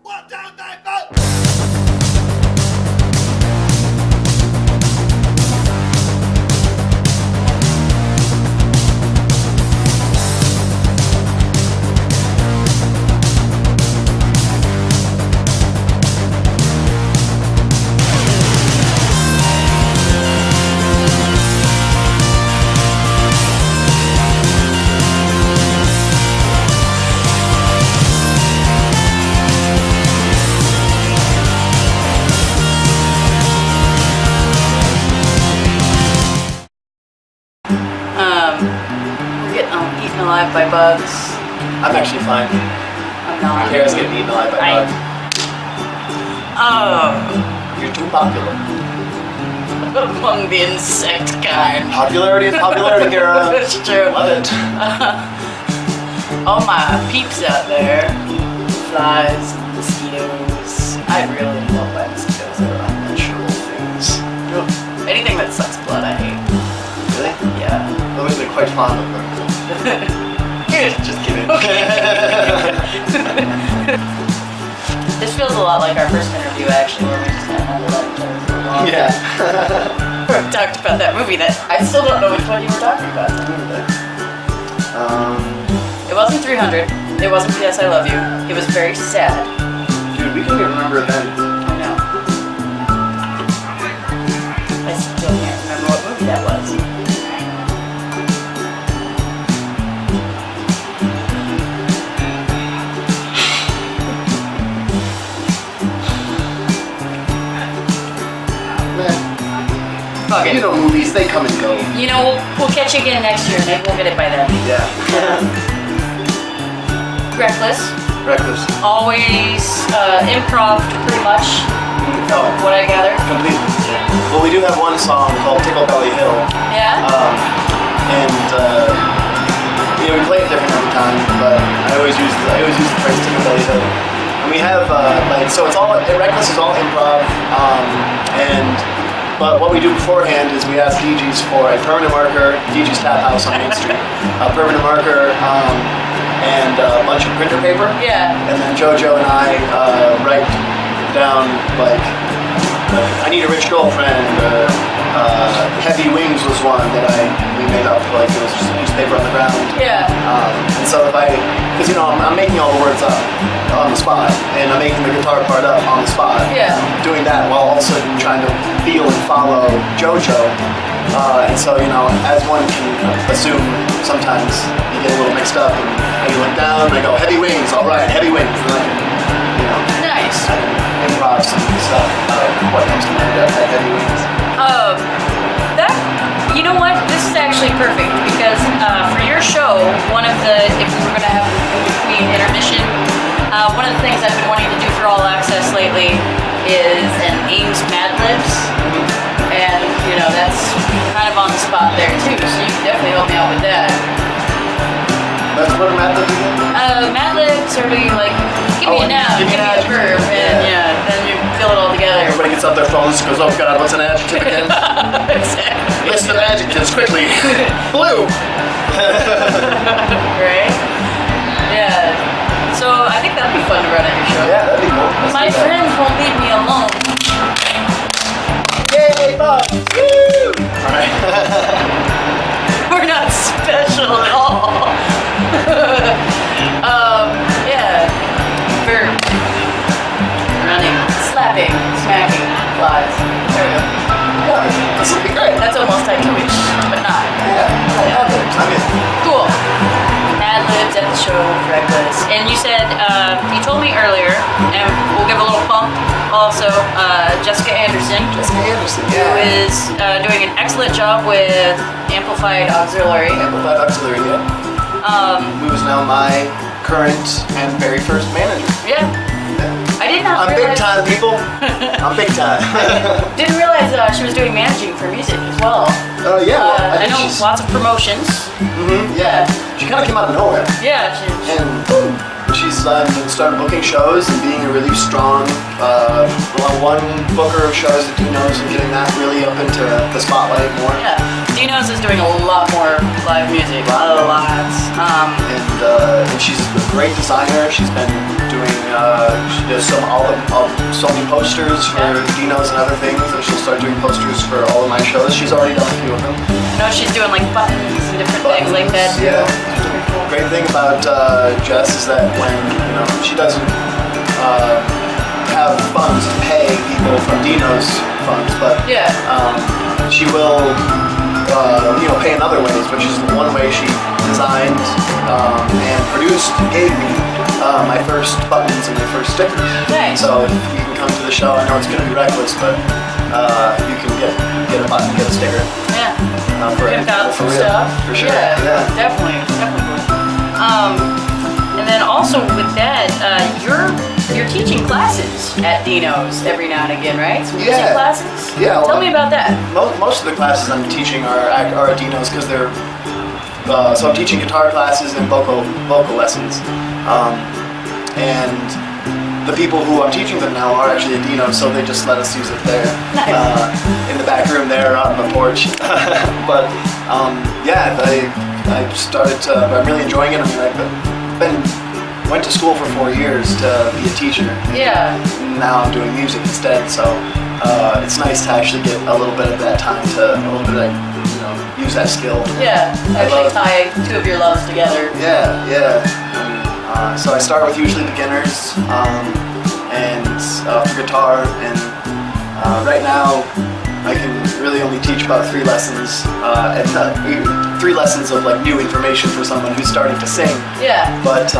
1, 2, 3, 4. We're getting eaten alive by bugs. I'm actually fine. I'm not. Kara's getting eaten alive by bugs. Oh. You're too popular. Among the insect kind. Popularity is popularity, Kara. That's true. Love it. All my peeps out there. Flies, mosquitoes. I really love my mosquitoes. They're unnatural things. Anything that sucks blood, I hate. Really? Yeah. I'm actually quite fond of them. Just kidding. Okay. This feels a lot like our first interview, actually, where we just kind of had to let each other for a long Yeah. We talked about that movie that I still don't know which one you were talking about. It wasn't 300. It wasn't P.S. I Love You. It was very sad. Dude, we can't even remember then. I know. I still can't remember what movie that was. Fuck it. You know movies, they come and go. You know, we'll catch you again next year. Maybe we'll get it by then. Yeah. Reckless. Reckless. Always improv, pretty much. Oh. What I gather. Completely. Well, we do have one song called Tickle Belly Hill. Yeah? You know, we play it different every time, but I always use the phrase Tickle Belly Hill. And we have, so it's all, Reckless is all improv, but what we do beforehand is we ask DJs for a permanent marker, DJ's Tap House on Main Street, a permanent marker, and a bunch of printer paper. Yeah. And then JoJo and I write down, like, I need a rich girlfriend, Heavy Wings was one that we made up, like it was just a newspaper on the ground. Yeah. And so because you know, I'm making all the words up on the spot, and I'm making the guitar part up on the spot. Yeah. Doing that while also trying to feel and follow JoJo. And so, you know, as one can assume, sometimes you get a little mixed up, and you look down, and I go, Heavy Wings, all right, Heavy Wings, and then, you know. Nice. I can improv some stuff what comes to mind at Heavy Wings. You know what? This is actually perfect because for your show, if we were going to have in between intermission, one of the things I've been wanting to do for All Access lately is an Ames Mad Libs. And, you know, that's kind of on the spot there too, so you can definitely help me out with that. That's what a Mad Libs is? Mad Libs are being like, give me a noun, give me a verb, and then you fill it all together. Everybody gets out their phones and goes, oh god, what's an adjective again? Exactly. List of adjectives, quickly. Blue. Right? Yeah. So I think that'd be fun to run at your show. Yeah, that'd be cool. My friends won't leave me alone. Yay, bugs! Woo! Alright. We're not special at all. Yeah. Verb. Running. Slapping. Smacking. Flies. There we go. Yeah, this would be great. That's almost tattoo-ish, but not. Yeah, Mad Libs. I'm in. Cool. Mad Libs at the show, Reckless. And you said, you told me earlier, and we'll give a little bump also, Jessica Anderson. Jessica Anderson, Who yeah. is doing an excellent job with Amplified Auxiliary. Amplified Auxiliary, yeah. Who is now my current and very first manager. Yeah. I did not I'm realize... big time, people. I'm big time. Didn't realize she was doing managing for music as well. Yeah. I know lots of promotions. Mm-hmm, yeah. She kind of came out of nowhere. Yeah. And she's started booking shows and being a really strong one booker of shows at Dino's and getting that really up into the spotlight more. Yeah. Dino's is doing a lot more live music. Lots. And she's a great designer. She's been doing, she does so many posters for Dino's and other things, and she'll start doing posters for all of my shows. She's already done a few of them. I know she's doing like buttons and different things like that. Yeah. Great thing about Jess is that when she doesn't have funds to pay people from Dino's funds, but she will pay in other ways, which is one way she designed and produced and gave me my first buttons and my first stickers. Nice. So if you can come to the show, I know it's going to be reckless, but you can get a button, get a sticker. Yeah. For some real. stuff. For sure. Yeah. Definitely. And then also with that, you're teaching classes at Dino's every now and again, right? Some music classes? Yeah. Tell me about that. Most of the classes I'm teaching are at Dino's because they're so I'm teaching guitar classes and vocal lessons, and the people who I'm teaching them now are actually at Dino's, so they just let us use it there. Nice. In the back room there, out on the porch. But I started to. I'm really enjoying it. I mean, went to school for 4 years to be a teacher. Yeah. Now I'm doing music instead, so it's nice to actually get a little bit of that time to use that skill. Yeah. Actually tie two of your loves together. Yeah. So I start with usually beginners and for guitar, and right now I can really only teach about 3 lessons, and 3 lessons of like new information for someone who's starting to sing. Yeah. But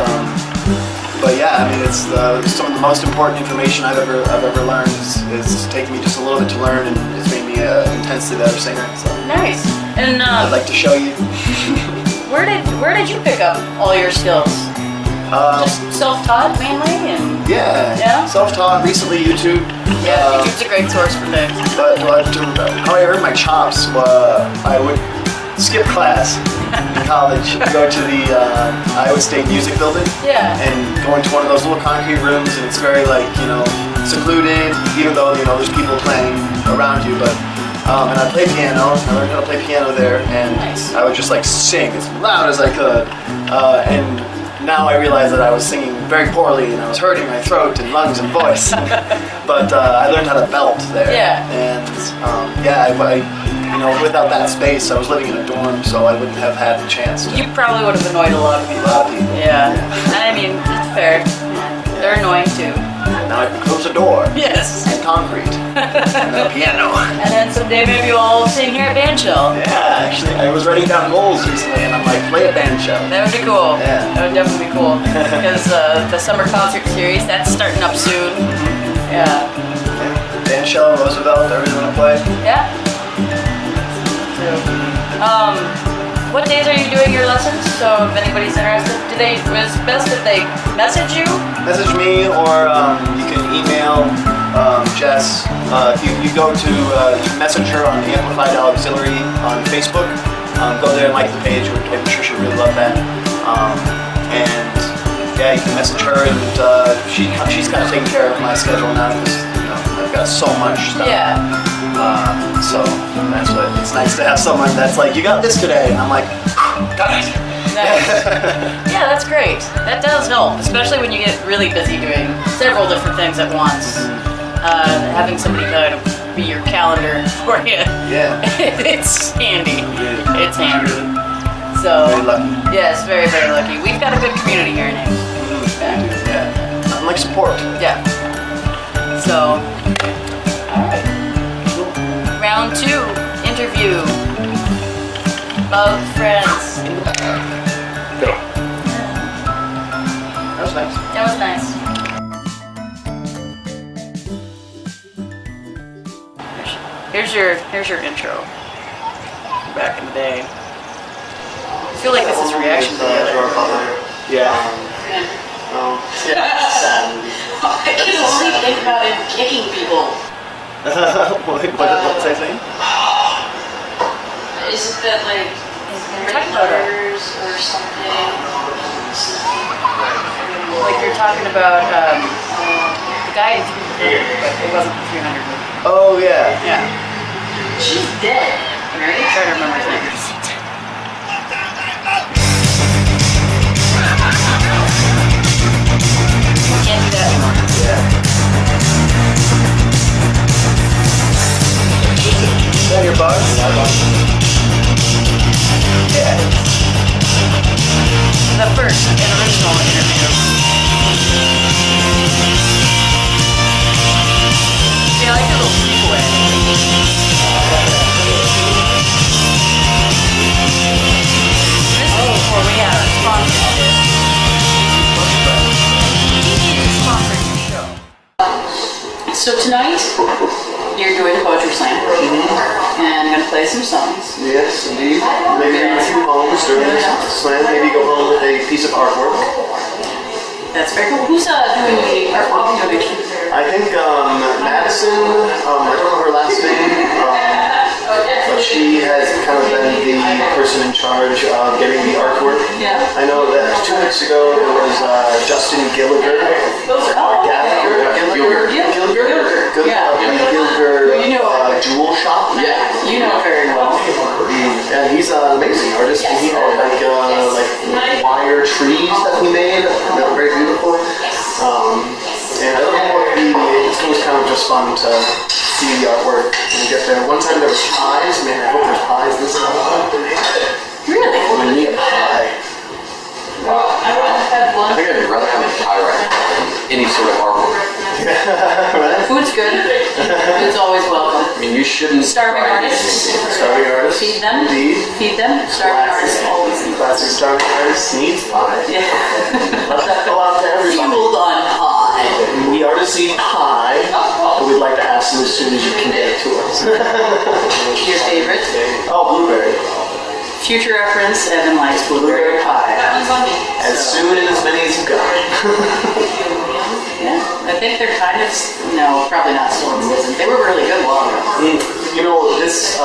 yeah, I mean it's some of the most important information I've ever learned. It's taken me just a little bit to learn, and it's made me an intensely better singer. So. Nice. And I'd like to show you. Where did you pick up all your skills? Just self-taught mainly, and yeah. Self-taught. Recently, YouTube. Yeah, YouTube's a great source for things. But how I earned my chops, I would skip class in college, go to the Iowa State Music Building, and go into one of those little concrete rooms, and it's very secluded, even though there's people playing around you. But and I play piano. I learned how to play piano there, and I would just sing as loud as I could, and now I realize that I was singing very poorly and I was hurting my throat and lungs and voice. But I learned how to belt there. Yeah. And without that space, I was living in a dorm, so I wouldn't have had the chance to. You probably would have annoyed a lot of people. Yeah. I mean, it's fair. They're annoying too. Now I can close a door. Yes. And concrete. And then a piano. And then someday maybe we'll all sing here at Bandshell. Yeah, actually, I was writing down goals recently, and I'm like, play a Bandshell. That would be cool. Yeah. That would definitely be cool. Because the summer concert series, that's starting up soon. Yeah. Bandshell, Roosevelt, I really want to play. Yeah. What days are you doing your lessons? So if anybody's interested, was it best if they message you? Message me, or you can email Jess. If you go to you can message her on Amplified Auxiliary on Facebook. Go there and like the page. I'm sure she'll really love that. And yeah, you can message her, and she's kind of taking care of my schedule now because I've got so much stuff. Yeah. So that's what it's nice to have someone that's like, you got this today, and I'm like, got it. Nice. Yeah, that's great. That does help, especially when you get really busy doing several different things at once. Having somebody kind of be your calendar for you. Yeah. It's handy. It's handy. So. Very lucky. Yes, very, very lucky. We've got a good community here in Ames. Yeah. Nothing like support. Yeah. So. All right. Round 2, interview. Bug friends. Go. That was nice. That was nice. Here's your intro. Back in the day. I feel like this is reaction video. Yeah. I can only think about him kicking people. What was I saying? Is it that red letters or something? Like you're talking about the guy, but it wasn't the 300. Oh yeah. Yeah. She's dead. I'm trying to remember his name. Can't do that anymore. Yeah. So tonight, you're doing poetry slam, and I'm gonna play some songs. Yes, indeed. Maybe read a few poems during this slam. Maybe go home with a piece of artwork. That's very cool. Who's doing the artwork donation? I think Madison, I don't know her last name, but she has kind of been the person in charge of getting the artwork. Yeah. I know that 2 weeks ago it was Justin Gilliger. Gilliger. Yeah. Gilliger You know, Jewel Shop. yeah, you know very well. And he's an amazing artist. And he had like wire trees that he made that were very beautiful. And I don't know what it was kind of just fun to see the artwork and get there. One time there was pies. Man, I hope there's pies this time. Really? I need a pie. I think I'd rather have a pie right now than any sort of artwork. Right? Food's good. It's always welcome. I mean, you shouldn't. Starving artists. Starving artists. Feed them. Indeed. Feed them. Starving artists always eat. Classic starving artist needs pie. Yeah. Let that go out to everybody. Fueled on pie. The artists need pie, but we'd like to ask them as soon as you can get it to us. Your favorite? Oh, blueberry. Future reference, Evan likes blueberry pie. As soon and as many as you got. Yeah, I think they're kind of, no, probably not still in season. They were really good long ago. You know, this,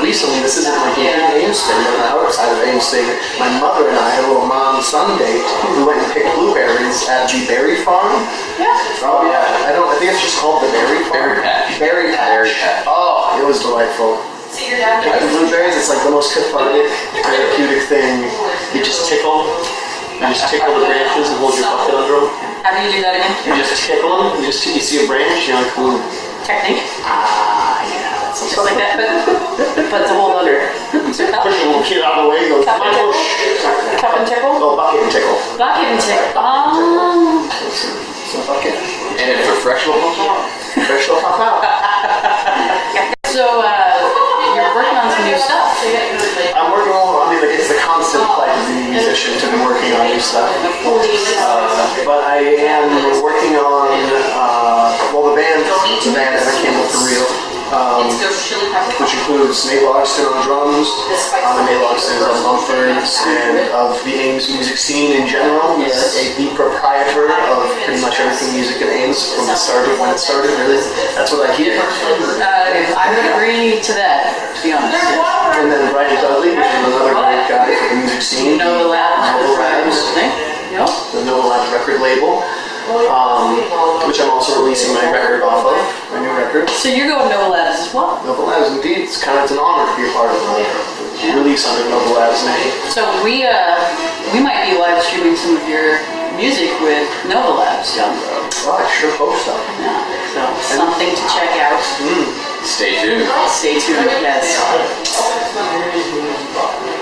recently, this isn't like an Ames thing, but on the outside of Ames thing, my mother and I had a little mom-son date. We went and picked blueberries at the berry farm. Yeah. Oh, yeah. I think it's just called the berry farm. Berry patch. Berry patch. Berry patch. Oh, it was delightful. Like the blueberries, it's like the most cathartic, therapeutic thing. You just tickle the branches and hold your bucket under them. How do you do that again? You just tickle them. You see a branch, you're like, ooh. Technique? Yeah, that's Just like that, but to hold under. Push a little kid out of the way, goes, Cup and tickle? Cup and tickle? oh, bucket and tickle. Bucket and tickle. Oh. Some bucket. And if they're fresh, we'll pop out. Fresh will pop out. So, you're working on some new stuff. I'm working on, like, it's the constant plight of being a musician to be working on new stuff. But I am working on, well, the band Campbell for real. Which includes Nate Logston on drums, Nate Logston is on bumpers, and of the Ames music scene in general. He's the proprietor of pretty much everything music in Ames when it started, really. That's what I hear. I would agree to that, to be honest. And then Brian Dudley, which is another great guy for the music scene. Nova Labs. Nova Labs. Yep. The Nova Labs record label, which I'm also releasing my record off of, my new record. So you're going Nova Labs as well? Nova Labs, indeed. It's an honor to be a part of the release under Nova Labs name. So we might be live streaming some of your music with Nova Labs down the road. Oh, I sure hope so. Yeah. So something to check out. Stay tuned. Stay tuned, yes.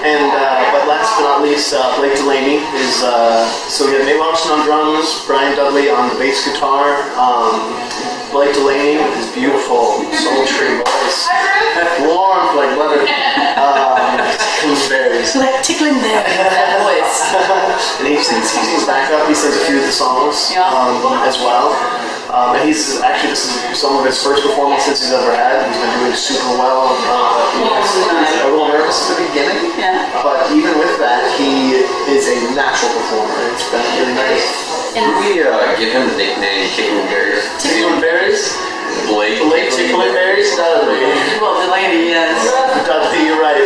And, but last but not least, Blake Delaney is, so we have Nate Logston on drums, Brian Dudley on the bass guitar, Blake Delaney with his beautiful, sultry voice, warm like butter, berries. So that tickling there, that voice. And he sings back up, he sings a few of the songs as well. And this is some of his first performances he's ever had. He's been doing super well. He was a little nervous at the beginning, but even with that, he is a natural performer. It's been really nice. Can we give him the nickname Tickling Berries? Tickling Berries? Blake Tickling Berries? Dudley. Well, Delaney, yes. Dudley, you're right.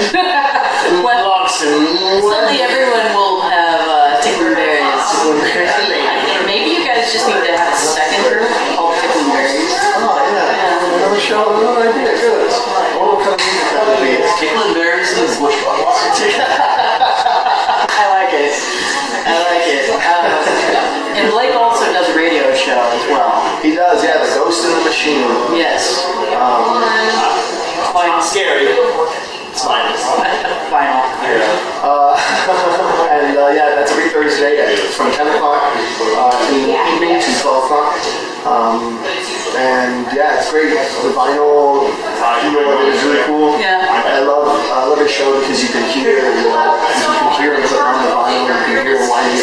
Well, Logston. suddenly everyone will have Tickling Berries. Tickling Berries. Maybe you guys just need to have a second group called Tickling Berries. Oh, yeah. Another show, another idea. Good. What kind of music that would be? Tickling Berries and Bushwhackers. I like it. And Blake also does a radio show as well. He does, yeah. The Ghost in the Machine. Yes. Fine. Scary. It's fine. Final. And yeah, that's every Thursday from 10 o'clock in the evening to 12 o'clock. And yeah, it's great. The vinyl, is really cool. Yeah. I love his show because you can hear him on the vinyl. You can hear him whining.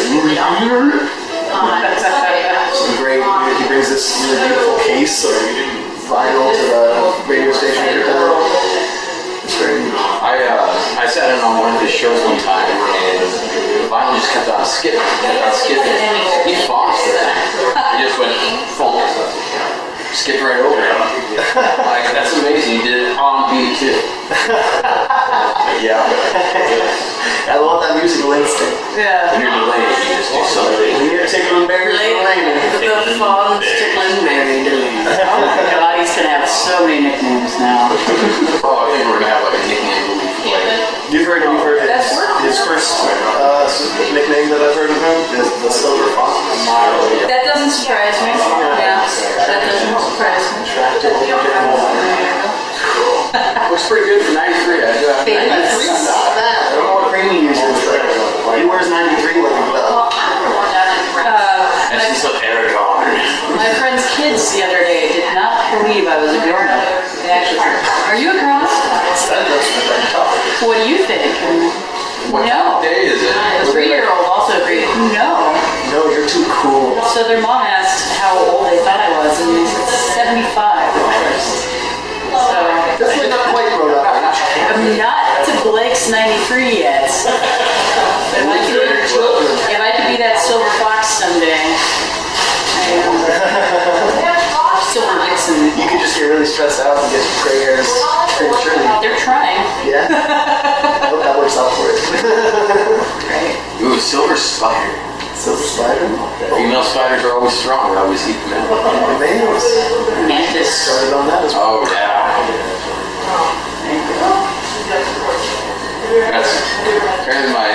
It's great. He brings this really beautiful case of skip. He fought for that. He just went, funk. Skipped right over it. Like, that's amazing. He did it on beat too. Yeah. I love that musical instinct. Yeah. When you're delayed, you just do something. When you're tickling berries, The Fog's tickling Mary Delaney. Oh my god, he's gonna have so many nicknames now. Oh, I think we're gonna have like a nickname movie for like. You've heard his first nickname that I've heard of him is the Silver Fox. That doesn't surprise me. Yeah, that doesn't surprise me. Looks pretty good for 93. I do have 93. Not bad. I don't know what cream he uses. He wears 93 like a belt. And she's so Aragon. My friend's kids the other day did not believe I was a grown-up. They actually said, "Are you a grown-up?" What do you think? What No. day is it? The 3-year-old also agreed. No. No, you're too cool. So their mom asked how old they thought I was, and they said 75 at first. So Definitely not quite grown up. I'm not to Blake's 93 yet. If I could be that silver fox someday, I am. Silver Vixen. You could just get really stressed out and get gray hairs prematurely. They're trying. Yeah. I hope that works out for it. Right. Ooh, silver spider. Silver spider? Female spiders are always strong. I always eat them out. Nails. Mantis. Started on that as well. Oh yeah. That's apparently my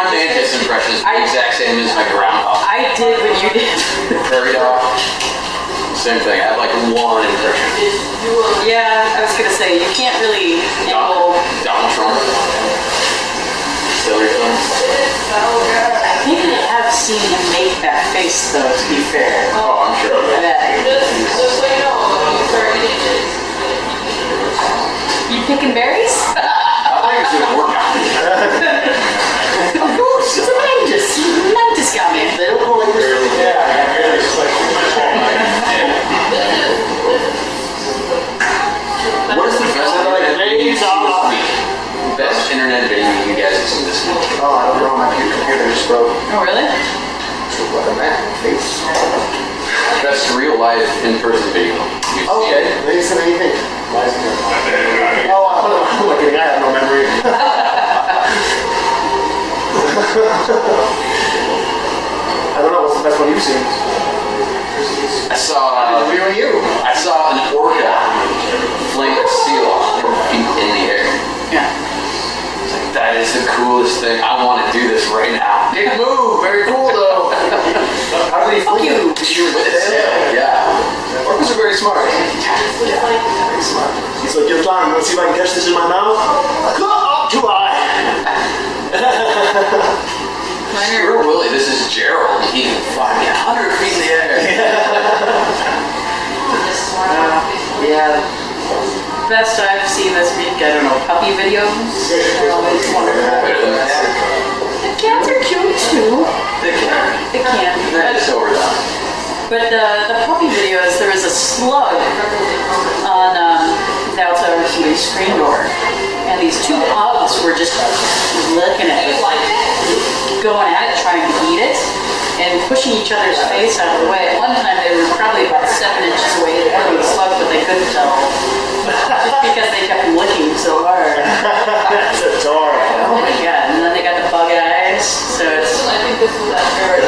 mantis impression is the exact same as my groundhog. I did what you did. Prairie dog. Same thing. I have like one impression. Yeah, I was gonna say you can't really handle. Donald Trump. Hillary Clinton. I think I have seen him make that face though. To be fair. Oh, I'm sure of I that. bet. You picking berries? I think it's doing a workout. Of course, it's a mantis. Mantis got me. They don't go like this. What is the best internet video you guys have seen this week? Oh, I don't know. My computer just broke. Oh really? What a man. Face. Best real life in-person video you've Okay. seen. Maybe some anything. Oh, I'm not kidding. I have no memory. I don't know. What's the best one you've seen? I saw an orca fling a seal off her feet in the air. Yeah. It's like, that is the coolest thing. I want to do this right now. Big move. Very cool, though. How did he Fuck you. With its tail. Yeah. Orcas are very smart. Yeah, very smart. He's like, you're fine. Let's see if I can catch this in my mouth. Too high. Screw Willie, this is Gerald. He can fly me 100 feet in the air. Yeah. Best I've seen this week, I don't know, puppy videos. They're always wonderful. The cats are cute too. They can. They can. It's overdone. But the puppy videos, there was a slug on the outside of somebody's screen door. And these two pugs were just looking at it, like going at it, trying to eat it, and pushing each other's face out of the way. At one time, they were probably about 7 inches away from the slug, but they couldn't tell. Just because they kept licking so hard. That's adorable. Oh my god. And then they got the bug eyes, so it's... I think this is that bird.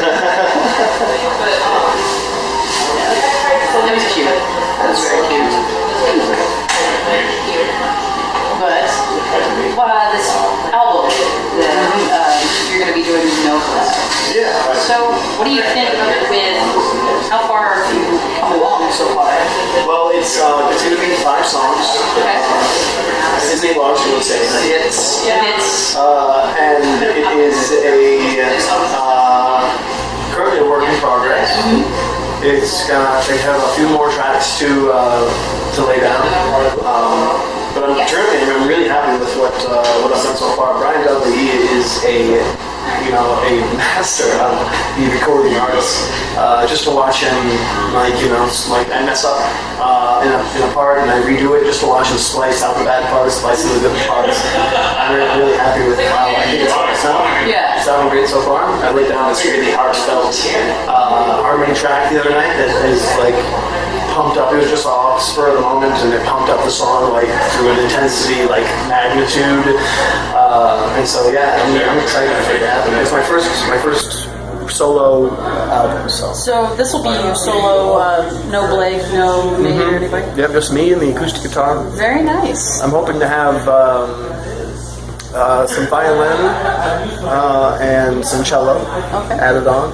That was cute. That was very cute. But this album that you're going to be doing no collab. Yeah. So what do you think with how far have you come along so far? Well, it's going to be 5 songs. Okay. Disney Launch, you would say. It's And it is currently a work in progress. They have a few more tracks to lay down. But I'm really happy with what I've done so far. Brian Dudley is a a master of the recording artist. Just to watch him, I mess up in a part and I redo it, just to watch him splice out the bad parts, splice in the good parts. I'm really happy with how I think it's sounding. Yeah. Sounding great so far. I laid down this really heartfelt harmony track the other night that is pumped up. It was just off spur of the moment, and it pumped up the song through an intensity, magnitude. And so I'm excited for that. It's my first solo album. So this will be your solo, no Blake, no me or anybody? Yep, just me and the acoustic guitar. Very nice. I'm hoping to have some violin and some cello added on.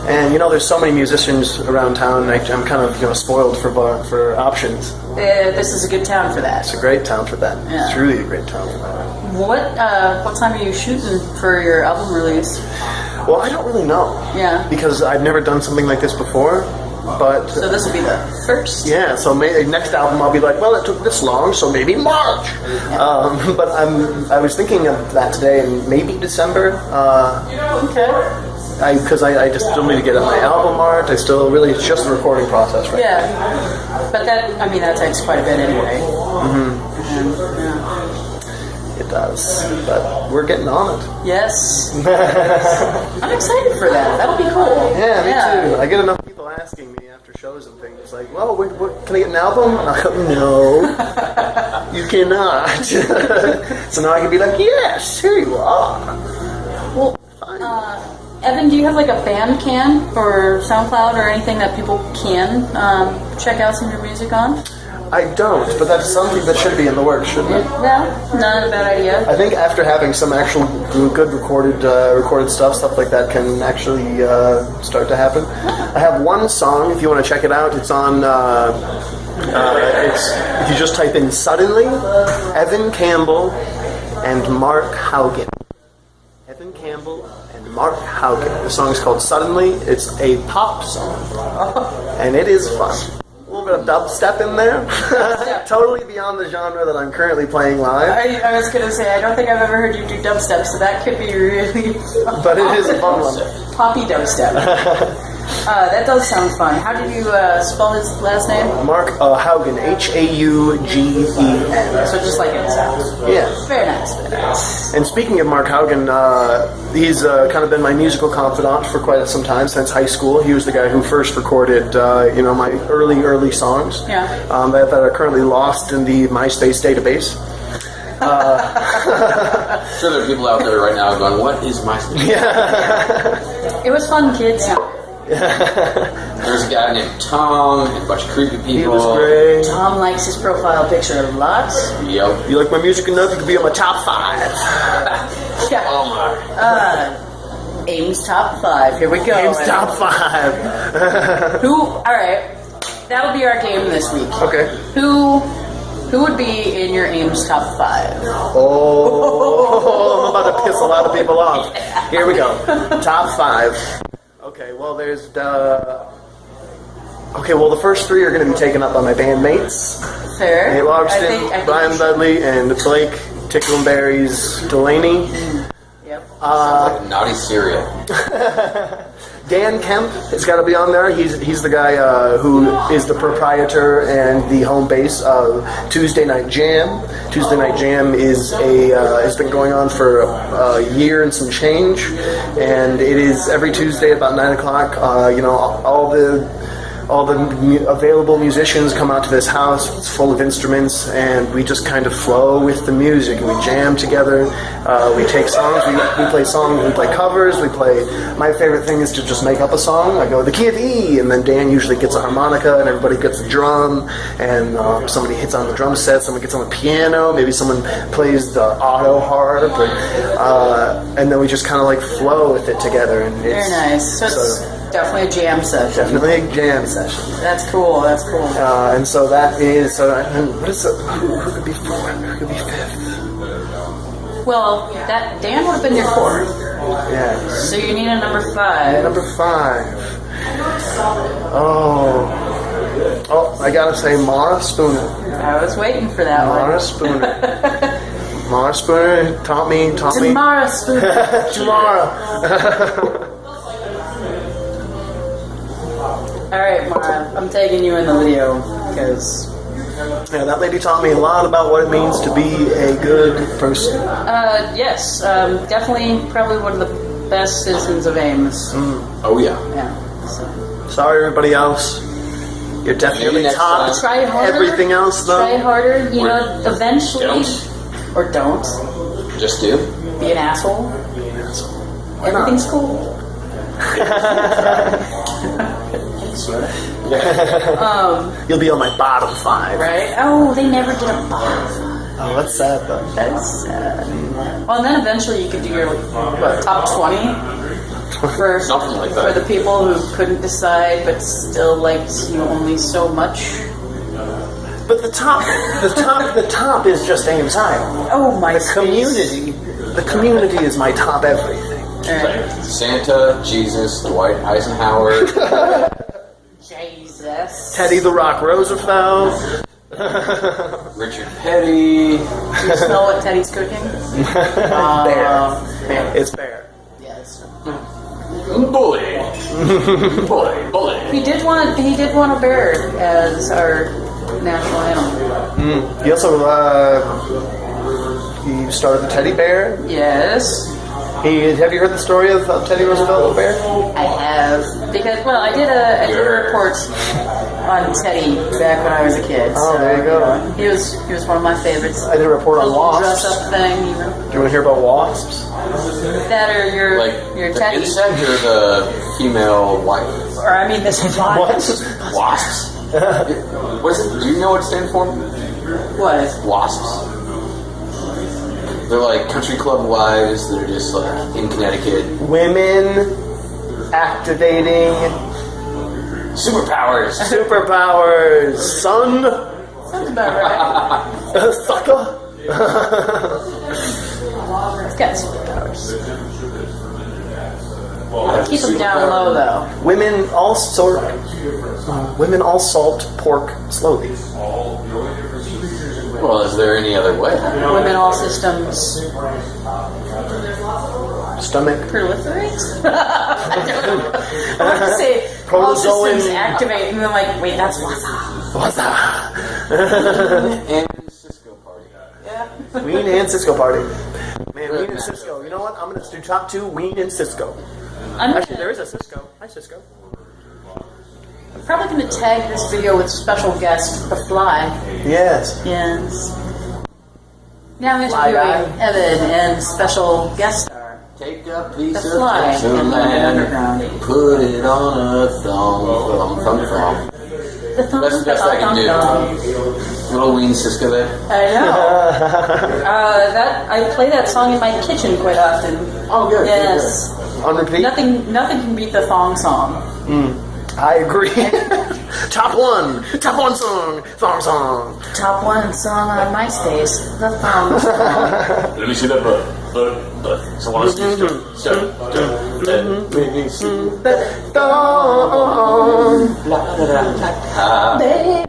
And there's so many musicians around town. I'm kind of spoiled for options. This is a good town for that. It's a great town for that. Yeah. It's really a great town for that. What time are you shooting for your album release? Well, I don't really know. Yeah. Because I've never done something like this before. But so this will be the first. Yeah. So next album I'll be like, well, it took this long, so maybe March. Yeah. But I was thinking of that today, and maybe December. Okay. Because I just still need to get up my album art. It's just the recording process, right? Yeah. But that takes quite a bit anyway. It does. But we're getting on it. Yes. I'm excited for that. That'll be cool. Yeah, me too. I get enough people asking me after shows and things like, well, what, can I get an album? And I go, no, you cannot. So now I can be like, yes, here you are. Well, fine. Evan, do you have a Bandcamp or SoundCloud or anything that people can check out some of your music on? I don't, but that's something that should be in the works, shouldn't it? Yeah, not a bad idea. I think after having some actual good recorded stuff like that can actually start to happen. I have one song, if you want to check it out. It's on, if you just type in Suddenly, Evan Campbell and Mark Haugen. Evan Campbell and Mark Haugen. The song is called Suddenly. It's a pop song, and it is fun. A little bit of dubstep in there. Totally beyond the genre that I'm currently playing live. I was going to say, I don't think I've ever heard you do dubstep, so that could be really fun. But it is a fun one. Poppy dubstep. That does sound fun. How did you spell his last name? Mark Haugen, Haugen. So just like it sounds. Yeah. Very nice. Very nice. And speaking of Mark Haugen, he's kind of been my musical confidant for quite some time, since high school. He was the guy who first recorded, my early songs. Yeah. That are currently lost in the MySpace database. Sure, there are people out there right now going, what is MySpace? Yeah. It was fun, kids. There's a guy named Tom and a bunch of creepy people. He was great. Tom likes his profile picture a lot. Yep. You like my music enough, you could be on my top 5. Yeah. Oh my. Ames top 5. Here we go. Ames top 5. Alright. That'll be our game this week. Okay. Who would be in your Ames top 5? Oh, I'm about to piss a lot of people off. Here we go. Top 5. Okay, well, there's the first 3 are going to be taken up by my bandmates. Fair. Nate Logston, Brian Dudley, and Blake Tickleberries Delaney. Yep. Sounds like naughty cereal. Dan Kemp has got to be on there. He's the guy who is the proprietor and the home base of Tuesday Night Jam. Tuesday Night Jam is has been going on for a year and some change, and it is every Tuesday at about 9 o'clock. All the available musicians come out to this house. It's full of instruments, and we just kind of flow with the music, and we jam together. We take songs, we play songs, we play covers, my favorite thing is to just make up a song. I go, the key of E, and then Dan usually gets a harmonica, and everybody gets a drum, and somebody hits on the drum set, someone gets on the piano, maybe someone plays the auto harp, and then we just kind of flow with it together. And very nice. So it's definitely a jam session. Definitely a jam session. That's cool. And so that is. What is it? Who could be 4th? Who could be 5th? Well, that Dan would have been your 4th. Yeah. So you need a number 5. Number 5. Oh, I gotta say Mara Spooner. I was waiting for that one. Mara Spooner. Mara Spooner taught me. Tomorrow, Spooner. Tomorrow. Alright, Mara, I'm tagging you in the video, because... Yeah, that lady taught me a lot about what it means to be a good person. Yes, definitely probably one of the best citizens of Ames. Oh yeah. Yeah, so. Sorry, everybody else. You're definitely next top. time. Try harder. Everything else, though. Try harder, you know, eventually... Don't. Or don't. Just do. Be an asshole. Everything's cool. You'll be on my bottom 5. Right? Oh, they never did a bottom. Oh, that's sad, though. That's sad. Well, and then eventually you could do your what, top 20 for Something like that. for the people who couldn't decide but still liked you only so much. But the top is just Ames High. Oh my! The community is my top everything. Right. Santa, Jesus, Dwight Eisenhower. Jesus. Teddy the Rock Roosevelt. Richard Petty. Do you smell what Teddy's cooking? Bear. It's Bear. Yes. Bully. Bully. He did want a bear as our national animal. He also he started the teddy bear. Yes. Have you heard the story of Teddy Roosevelt the bear? I have, because I did a report on Teddy back when I was a kid. Oh, there you go. He was one of my favorites. I did a report on wasps. Dress up thing, even. Do you want to hear about wasps? That or your The Teddy, insect or the female wife? or I mean this fly. Wasps. What's it? Do you know what it stands for? What? Wasps. They're like country club wives that are just like in Connecticut. Women activating Superpowers. son. Sounds about right. Sucker. It's got superpowers. Keep them down low, though. Women all salt pork slowly. Well, is there any other way? Women all systems Stomach. proliferate? I don't know. I want to say all Protozoan. systems activate, and then like, wait, that's what's What's that? And Cisco party. Yeah. Ween and Cisco party. Man, Ween and Cisco. You know what? I'm going to do top 2, Ween and Cisco. Actually, there is a Cisco. Hi, Cisco. I'm probably going to tag this video with special guest, The Fly. Yes. Yes. Now I'm Fly guy. interviewing Evan and special guest star. Take a piece The of Fly Texas in London land, Underground. put it on a thumb. The thumb, That's the best I can do. Little Ween Cisco there. I know. I play that song in my kitchen quite often. Oh, good. Yes. On repeat? Nothing can beat the thong song. I agree. Top 1 song. Top 1 song on MySpace, the thong song. Let me see that butt. So I want to let me see. Baby.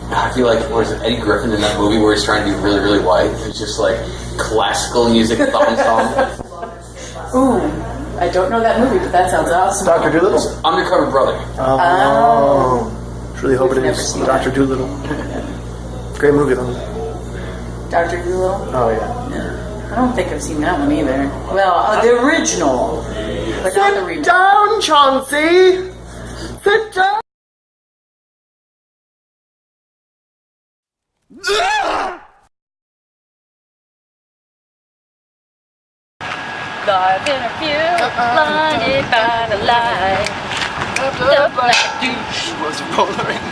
I feel like, was it Eddie Griffin in that movie where he's trying to be really, really white? It's just like classical music thong song. Ooh, I don't know that movie, but that sounds awesome. Dr. Doolittle? Undercover Brother. Oh. Really hope it Never is. seen Dr. Doolittle. Great movie, though. Dr. Doolittle? Oh, yeah. I don't think I've seen that one either. Well, the original, but not the remake. Sit down, Chauncey! Sit down! Live interview, blinded by the light. The black douche. Was rolling.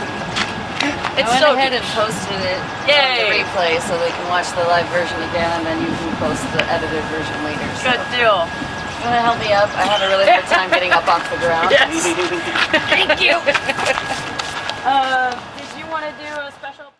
It's I so went ahead and posted it on Yay. the replay so they can watch the live version again, and then you can post the edited version later. So good deal. you want to help me up? I had a really hard time getting up off the ground. Yes. Thank you. Did you want to do a special?